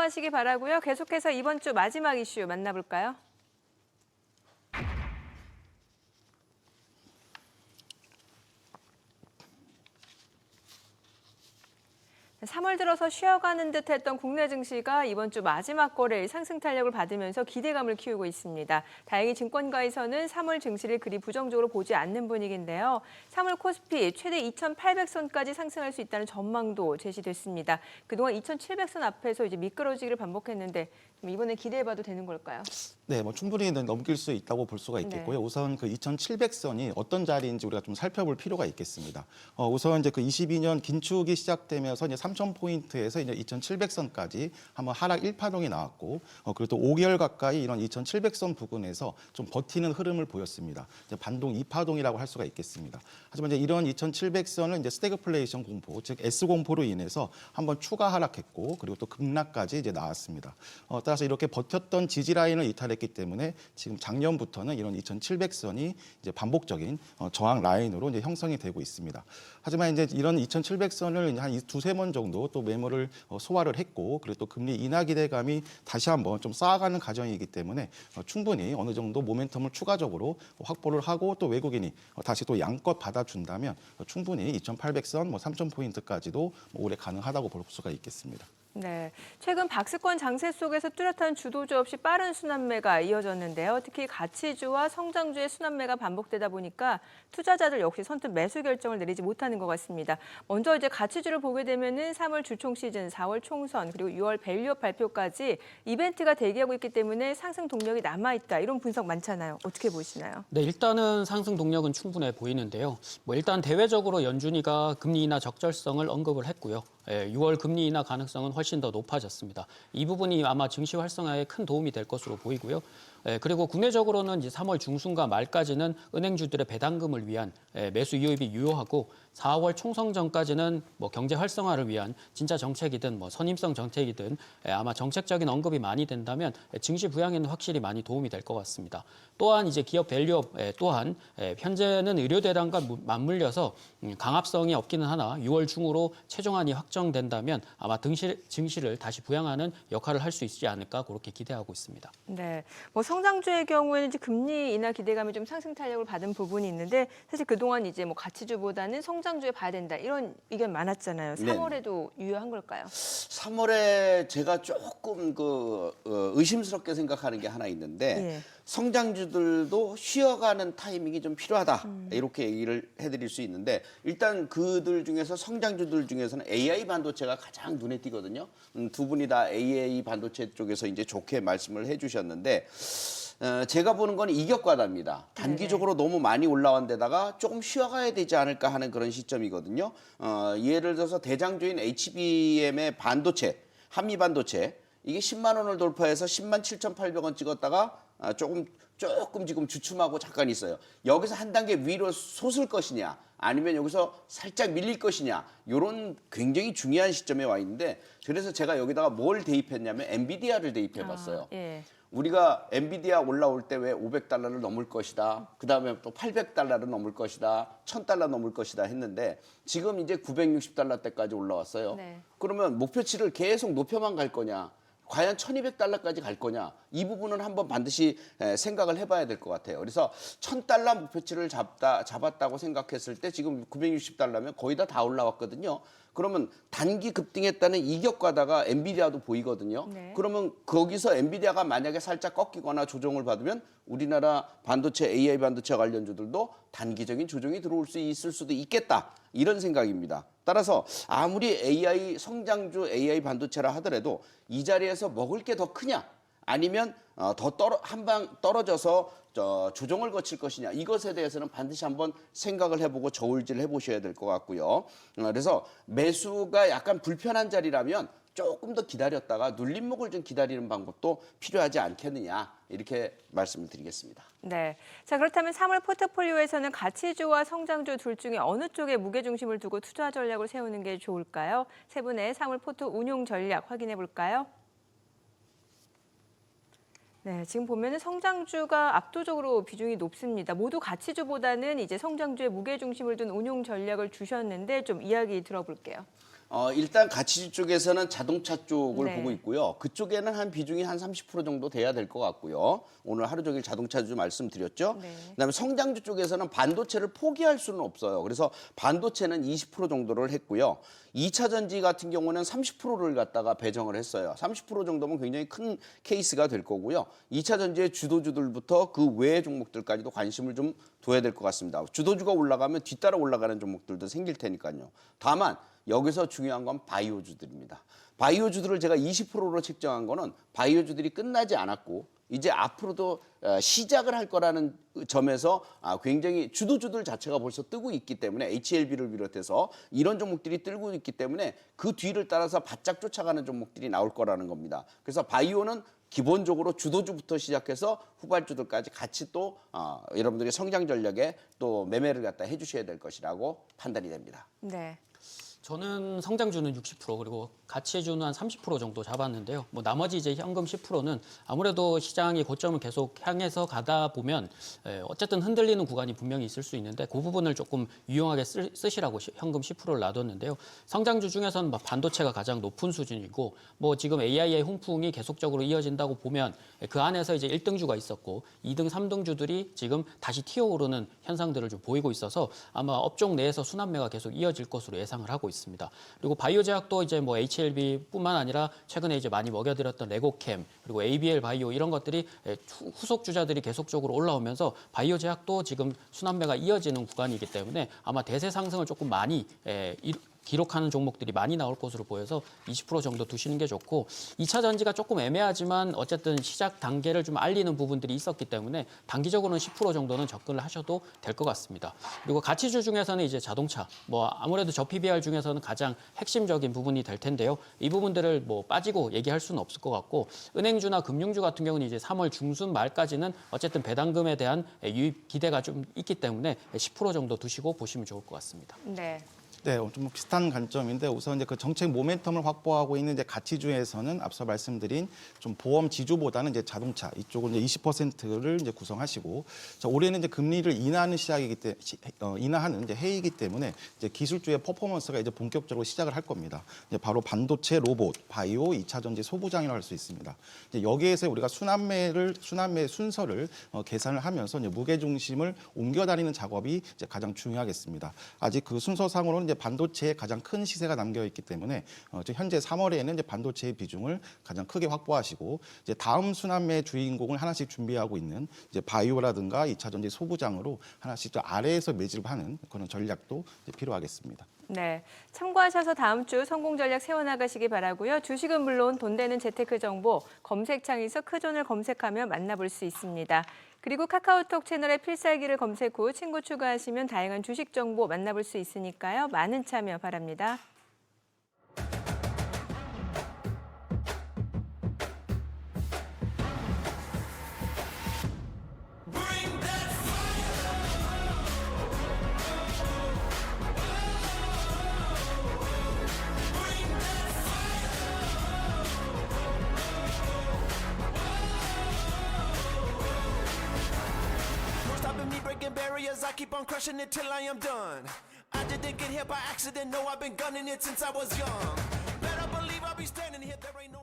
참고하시기 바라고요. 계속해서 이번 주 마지막 이슈 만나볼까요? 3월 들어서 쉬어가는 듯했던 국내 증시가 이번 주 마지막 거래일 상승 탄력을 받으면서 기대감을 키우고 있습니다. 다행히 증권가에서는 3월 증시를 그리 부정적으로 보지 않는 분위기인데요. 3월 코스피 최대 2,800선까지 상승할 수 있다는 전망도 제시됐습니다. 그동안 2,700선 앞에서 이제 미끄러지기를 반복했는데 이번에 기대해봐도 되는 걸까요? 네, 충분히 넘길 수 있다고 볼 수가 있겠고요. 네. 우선 그 2,700선이 어떤 자리인지 우리가 좀 살펴볼 필요가 있겠습니다. 우선 이제 그 22년 긴축이 시작되면서 이제 3,000포인트에서 이제 2,700선까지 한번 하락 1파동이 나왔고, 그리고 또 5개월 가까이 이런 2,700선 부근에서 좀 버티는 흐름을 보였습니다. 이제 반동 2파동이라고 할 수가 있겠습니다. 하지만 이제 이런 2,700선을 이제 스태그플레이션 공포, 즉 S 공포로 인해서 한번 추가 하락했고, 그리고 또 급락까지 이제 나왔습니다. 따라서 이렇게 버텼던 지지 라인을 이탈했기 때문에 지금 작년부터는 이런 2,700선이 이제 반복적인 저항 라인으로 이제 형성이 되고 있습니다. 하지만 이제 이런 2,700선을 한 두세 번 정도 또 매물을 소화를 했고, 그리고 또 금리 인하 기대감이 다시 한번 좀 쌓아가는 과정이기 때문에 충분히 어느 정도 모멘텀을 추가적으로 확보를 하고 또 외국인이 다시 또 양껏 받아준다면 충분히 2,800선, 3,000포인트까지도 올해 가능하다고 볼 수가 있겠습니다. 네, 최근 박스권 장세 속에서 뚜렷한 주도주 없이 빠른 순환매가 이어졌는데요. 특히 가치주와 성장주의 순환매가 반복되다 보니까 투자자들 역시 선뜻 매수 결정을 내리지 못하는 것 같습니다. 먼저 이제 가치주를 보게 되면은 3월 주총 시즌, 4월 총선, 그리고 6월 밸류업 발표까지 이벤트가 대기하고 있기 때문에 상승 동력이 남아있다. 이런 분석 많잖아요. 어떻게 보시나요? 네, 일단은 상승 동력은 충분해 보이는데요. 일단 대외적으로 연준이가 금리 인하 적절성을 언급을 했고요. 6월 금리 인하 가능성은 훨씬 더 높아졌습니다. 이 부분이 아마 증시 활성화에 큰 도움이 될 것으로 보이고요. 그리고 국내적으로는 이제 3월 중순과 말까지는 은행주들의 배당금을 위한 매수 유입이 유효하고 4월 총선 전까지는 경제 활성화를 위한 진짜 정책이든 선임성 정책이든 아마 정책적인 언급이 많이 된다면 증시 부양에는 확실히 많이 도움이 될 것 같습니다. 또한 이제 기업 밸류업 또한 현재는 의료 대란과 맞물려서 강압성이 없기는 하나 6월 중으로 최종안이 확정된다면 아마 증시를 다시 부양하는 역할을 할 수 있지 않을까 그렇게 기대하고 있습니다. 네, 성장주의 경우에는 이제 금리 인하 기대감이 좀 상승 탄력을 받은 부분이 있는데 사실 그동안 이제 가치주보다는 성장주에 봐야 된다 이런 의견 많았잖아요. 3월에도 유효한 걸까요? 3월에 제가 조금 의심스럽게 생각하는 게 하나 있는데 성장주들도 쉬어가는 타이밍이 좀 필요하다 이렇게 얘기를 해드릴 수 있는데 일단 그들 중에서 성장주들 중에서는 AI 반도체가 가장 눈에 띄거든요. 두 분이 다 AI 반도체 쪽에서 이제 좋게 말씀을 해주셨는데 제가 보는 건 이격과다입니다. 단기적으로 너무 많이 올라온 데다가 조금 쉬어가야 되지 않을까 하는 그런 시점이거든요. 예를 들어서 대장주인 HBM의 반도체, 한미 반도체 이게 10만 원을 돌파해서 10만 7,800원 찍었다가 조금 지금 주춤하고 잠깐 있어요. 여기서 한 단계 위로 솟을 것이냐 아니면 여기서 살짝 밀릴 것이냐 이런 굉장히 중요한 시점에 와 있는데 그래서 제가 여기다가 뭘 대입했냐면 엔비디아를 대입해 봤어요. 우리가 엔비디아 올라올 때 왜 500달러를 넘을 것이다. 그다음에 또 800달러를 넘을 것이다. 1000달러 넘을 것이다 했는데 지금 이제 960달러대까지 올라왔어요. 그러면 목표치를 계속 높여만 갈 거냐? 과연 1200달러까지 갈 거냐? 이 부분은 한번 반드시 생각을 해봐야 될 것 같아요. 그래서 1000달러 목표치를 잡았다고 생각했을 때 지금 960달러면 거의 다 올라왔거든요. 그러면 단기 급등했다는 이격과다가 엔비디아도 보이거든요. 그러면 거기서 엔비디아가 만약에 살짝 꺾이거나 조정을 받으면 우리나라 반도체, AI 반도체 관련주들도 단기적인 조정이 들어올 수 있을 수도 있겠다. 이런 생각입니다. 따라서 아무리 AI 성장주 AI 반도체라 하더라도 이 자리에서 먹을 게 더 크냐 아니면 한 방 떨어져서 조정을 거칠 것이냐 이것에 대해서는 반드시 한번 생각을 해보고 저울질을 해보셔야 될 것 같고요. 그래서 매수가 약간 불편한 자리라면 조금 더 기다렸다가 눌림목을 좀 기다리는 방법도 필요하지 않겠느냐 이렇게 말씀을 드리겠습니다. 네, 자 그렇다면 3월 포트폴리오에서는 가치주와 성장주 둘 중에 어느 쪽에 무게중심을 두고 투자 전략을 세우는 게 좋을까요? 세 분의 3월 포트 운용 전략 확인해 볼까요? 네, 지금 보면은 성장주가 압도적으로 비중이 높습니다. 모두 가치주보다는 이제 성장주에 무게중심을 둔 운용 전략을 주셨는데 좀 이야기 들어볼게요. 일단 가치주 쪽에서는 자동차 쪽을 네. 보고 있고요. 그쪽에는 한 비중이 한 30% 정도 돼야 될 것 같고요. 오늘 하루 종일 자동차주 말씀드렸죠. 네. 그다음에 성장주 쪽에서는 반도체를 포기할 수는 없어요. 그래서 반도체는 20% 정도를 했고요. 2차 전지 같은 경우는 30%를 갖다가 배정을 했어요. 30% 정도면 굉장히 큰 케이스가 될 거고요. 2차 전지의 주도주들부터 그 외의 종목들까지도 관심을 좀 둬야 될 것 같습니다. 주도주가 올라가면 뒤따라 올라가는 종목들도 생길 테니까요. 다만 여기서 중요한 건 바이오주들입니다. 바이오주들을 제가 20%로 책정한 거는 바이오주들이 끝나지 않았고 이제 앞으로도 시작을 할 거라는 점에서 굉장히 주도주들 자체가 벌써 뜨고 있기 때문에 HLB를 비롯해서 이런 종목들이 뜨고 있기 때문에 그 뒤를 따라서 바짝 쫓아가는 종목들이 나올 거라는 겁니다. 그래서 바이오는 기본적으로 주도주부터 시작해서 후발주들까지 같이 또 여러분들이 성장 전략에 또 매매를 갖다 해주셔야 될 것이라고 판단이 됩니다. 네. 저는 성장주는 60% 그리고 가치주는 한 30% 정도 잡았는데요. 뭐 나머지 이제 현금 10%는 아무래도 시장이 고점을 계속 향해서 가다 보면 어쨌든 흔들리는 구간이 분명히 있을 수 있는데 그 부분을 조금 유용하게 쓰시라고 현금 10%를 놔뒀는데요. 성장주 중에서는 뭐 반도체가 가장 높은 수준이고 뭐 지금 AI의 훈풍이 계속적으로 이어진다고 보면 그 안에서 이제 1등주가 있었고 2등, 3등주들이 지금 다시 튀어오르는 현상들을 좀 보이고 있어서 아마 업종 내에서 순환매가 계속 이어질 것으로 예상을 하고 있습니다. 그리고 바이오제약도 이제 뭐 HLB뿐만 아니라 최근에 이제 많이 먹여드렸던 레고캠 그리고 ABL 바이오 이런 것들이 후속 주자들이 계속적으로 올라오면서 바이오제약도 지금 순환매가 이어지는 구간이기 때문에 아마 대세 상승을 조금 많이 기록하는 종목들이 많이 나올 것으로 보여서 20% 정도 두시는 게 좋고 2차 전지가 조금 애매하지만 어쨌든 시작 단계를 좀 알리는 부분들이 있었기 때문에 단기적으로는 10% 정도는 접근을 하셔도 될 것 같습니다. 그리고 가치주 중에서는 이제 자동차 뭐 아무래도 저 PBR 중에서는 가장 핵심적인 부분이 될 텐데요. 이 부분들을 뭐 빠지고 얘기할 수는 없을 것 같고 은행주나 금융주 같은 경우는 이제 3월 중순 말까지는 어쨌든 배당금에 대한 유입 기대가 좀 있기 때문에 10% 정도 두시고 보시면 좋을 것 같습니다. 네. 네, 좀 비슷한 관점인데 우선 이제 그 정책 모멘텀을 확보하고 있는 이제 가치주에서는 앞서 말씀드린 좀 보험 지주보다는 이제 자동차 이쪽은 이제 20%를 이제 구성하시고 자, 올해는 이제 금리를 인하하는 시작이기 때문에 인하하는 이제 해이기 때문에 이제 기술주의 퍼포먼스가 이제 본격적으로 시작을 할 겁니다. 이제 바로 반도체, 로봇, 바이오, 2차 전지 소부장이라고 할 수 있습니다. 이제 여기에서 우리가 순환매 순서를 계산을 하면서 이제 무게 중심을 옮겨 다니는 작업이 이제 가장 중요하겠습니다. 아직 그 순서상으로는 이제 반도체에 가장 큰 시세가 남겨 있기 때문에 현재 3월에는 이제 반도체의 비중을 가장 크게 확보하시고 이제 다음 순환매 주인공을 하나씩 준비하고 있는 이제 바이오라든가 2차 전지 소부장으로 하나씩 좀 아래에서 매집하는 그런 전략도 이제 필요하겠습니다. 네, 참고하셔서 다음 주 성공 전략 세워나가시기 바라고요. 주식은 물론 돈 되는 재테크 정보 검색창에서 크존을 검색하면 만나볼 수 있습니다. 그리고 카카오톡 채널에 필살기를 검색 후 친구 추가하시면 다양한 주식 정보 만나볼 수 있으니까요. 많은 참여 바랍니다. Stopping me, breaking barriers, I keep on crushing it till I am done. I didn't get here by accident, no, I've been gunning it since I was young. Better believe I'll be standing here, there ain't no